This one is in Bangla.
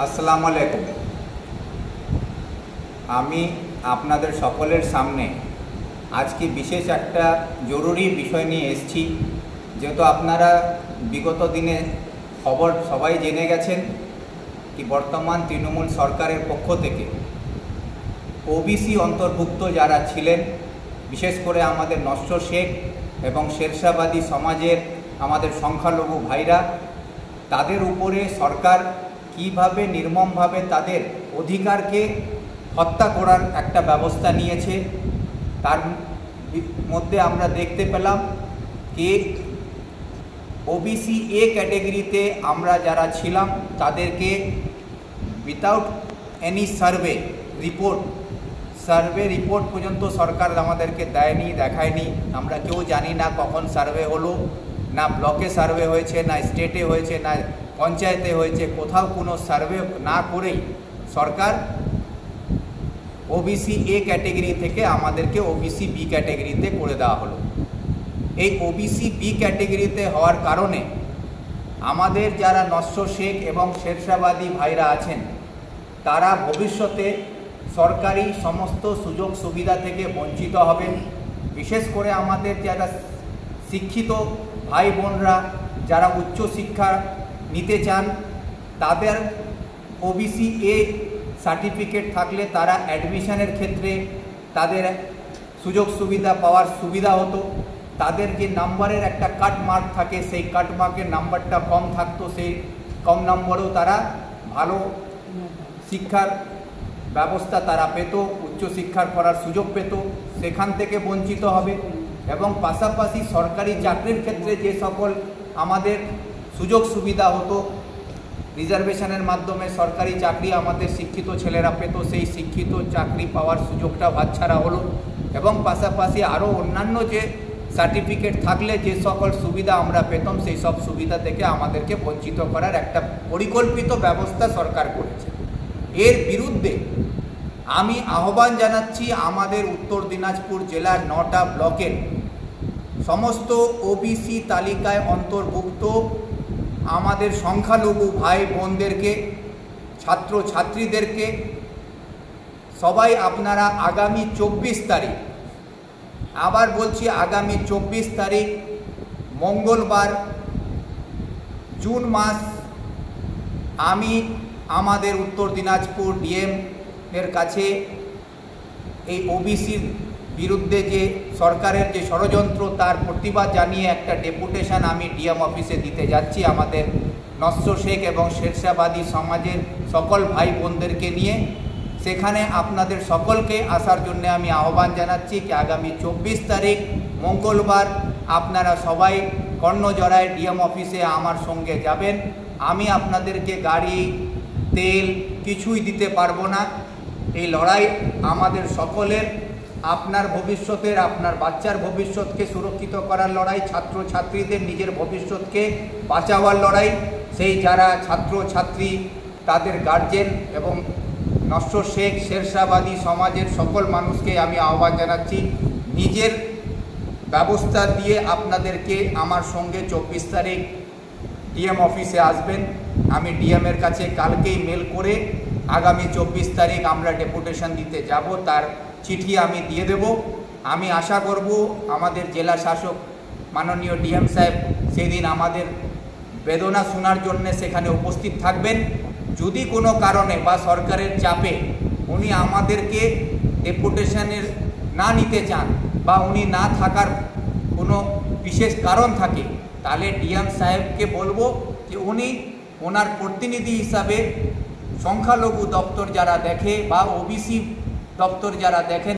আসসালামু আলাইকুম। আমি আপনাদের সকলের সামনে আজকে বিশেষ একটা জরুরি বিষয় নিয়ে এসেছি। যেহেতু আপনারা বিগত দিনে খবর সবাই জেনে গেছেন কি বর্তমান তৃণমূল সরকারের পক্ষ থেকে ওবিসি অন্তর্ভুক্ত যারা ছিলেন, বিশেষ করে আমাদের নস্য শেখ এবং শেরশাবাদী সমাজের আমাদের সংখ্যালঘু ভাইরা, তাদের উপরে সরকার কিভাবে নির্মমভাবে তাদের অধিকারকে হত্যা করার একটা ব্যবস্থা নিয়েছে। তার মধ্যে আমরা দেখতে পেলাম কি ওবিসি এ ক্যাটেগরিতে আমরা যারা ছিলাম তাদেরকে উইথাউট এনি সার্ভে রিপোর্ট পর্যন্ত সরকার আমাদেরকে দেয়নি, দেখায়নি। আমরা কেউ জানি না কখন সার্ভে হলো, না ব্লকে সার্ভে হয়েছে, না স্টেটে হয়েছে, না পঞ্চায়েতে হয়েছে। কোথাও কোনো সার্ভে না করেই সরকার ওবিসি এ ক্যাটেগরি থেকে আমাদেরকে ওবিসি বি ক্যাটেগরিতে করে দেওয়া হলো। এই ওবিসি বি ক্যাটেগরিতে হওয়ার কারণে আমাদের যারা নস্য শেখ এবং শেরশাবাদী ভাইরা আছেন, তারা ভবিষ্যতে সরকারি সমস্ত সুযোগ সুবিধা থেকে বঞ্চিত হবেন। বিশেষ করে আমাদের যারা শিক্ষিত ভাই বোনরা যারা উচ্চ শিক্ষা নিতে চান, তাদের ওবিসি এ সার্টিফিকেট থাকলে তারা অ্যাডমিশনের ক্ষেত্রে তাদের সুযোগ সুবিধা পাওয়ার সুবিধা হতো। তাদের যে নাম্বারের একটা কাট মার্ক থাকে, সেই কাট মার্কের নাম্বারটা কম থাকতো, সেই কম নম্বরেও তারা ভালো শিক্ষার ব্যবস্থা তারা পেত, উচ্চশিক্ষার করার সুযোগ পেত, সেখান থেকে বঞ্চিত হবে। এবং পাশাপাশি সরকারি চাকরির ক্ষেত্রে যে সকল আমাদের সুযোগ সুবিধা হতো, রিজার্ভেশনের মাধ্যমে সরকারি চাকরি আমাদের শিক্ষিত ছেলেরা পেত, সেই শিক্ষিত চাকরি পাওয়ার সুযোগটা হাতছাড়া হলো। এবং পাশাপাশি আরও অন্যান্য যে সার্টিফিকেট থাকলে যে সকল সুবিধা আমরা পেতাম, সেই সব সুবিধা থেকে আমাদেরকে বঞ্চিত করার একটা পরিকল্পিত ব্যবস্থা সরকার করেছে। এর বিরুদ্ধে আমি আহ্বান জানাচ্ছি আমাদের উত্তর দিনাজপুর জেলার 9টা ব্লকের সমস্ত ওবিসি তালিকায় অন্তর্ভুক্ত আমাদের সংখ্যালঘু ভাই বোনদেরকে, ছাত্র ছাত্রীদেরকে, সবাই আপনারা আগামী 24 তারিখ, আবার বলছি আগামী 24 তারিখ মঙ্গলবার জুন মাস, আমি আমাদের উত্তর দিনাজপুর ডিএম এর কাছে এই ওবিসির বিরুদ্ধে যে সরকারের যে ষড়যন্ত্র তার প্রতিবাদ জানিয়ে একটা ডেপুটেশন আমি ডিএম অফিসে দিতে যাচ্ছি আমাদের নস্য শেখ এবং শেরশাবাদী সমাজের সকল ভাই বোনদেরকে নিয়ে। সেখানে আপনাদের সকলকে আসার জন্য আমি আহ্বান জানাচ্ছি কি আগামী 24 তারিখ মঙ্গলবার আপনারা সবাই কর্ণজড়ায় ডিএম অফিসে আমার সঙ্গে যাবেন। আমি আপনাদেরকে গাড়ি, তেল কিছুই দিতে পারবো না। এই লড়াই আমাদের সকলের, আপনার ভবিষ্যতের, আপনার বাচ্চার ভবিষ্যৎকে সুরক্ষিত করার লড়াই, ছাত্র ছাত্রীদের নিজের ভবিষ্যৎকে বাঁচাবার লড়াই। সেই যারা ছাত্র ছাত্রী, তাদের গার্জেন এবং নস্য শেখ শেরশাবাদী সমাজের সকল মানুষকে আমি আহ্বান জানাচ্ছি, নিজের ব্যবস্থা দিয়ে আপনাদেরকে আমার সঙ্গে 24 তারিখ ডিএম অফিসে আসবেন। আমি ডিএমের কাছে কালকেই মেল করে আগামী 24 তারিখ আমরা ডেপুটেশন দিতে যাব, তার চিঠি আমি দিয়ে দেব। আমি আশা করব আমাদের জেলা শাসক মাননীয় ডিএম সাহেব সেদিন আমাদের বেদনা শোনার জন্য সেখানে উপস্থিত থাকবেন। যদি কোনো কারণে বা সরকারের চাপে উনি আমাদেরকে ডেপুটেশনের না নিতে চান বা উনি না থাকার কোনো বিশেষ কারণ থাকে, তাহলে ডিএম সাহেবকে বলবো যে উনি ওনার প্রতিনিধি হিসাবে সংখ্যালঘু দপ্তর যারা দেখে বা ওবিসি দপ্তর যারা দেখেন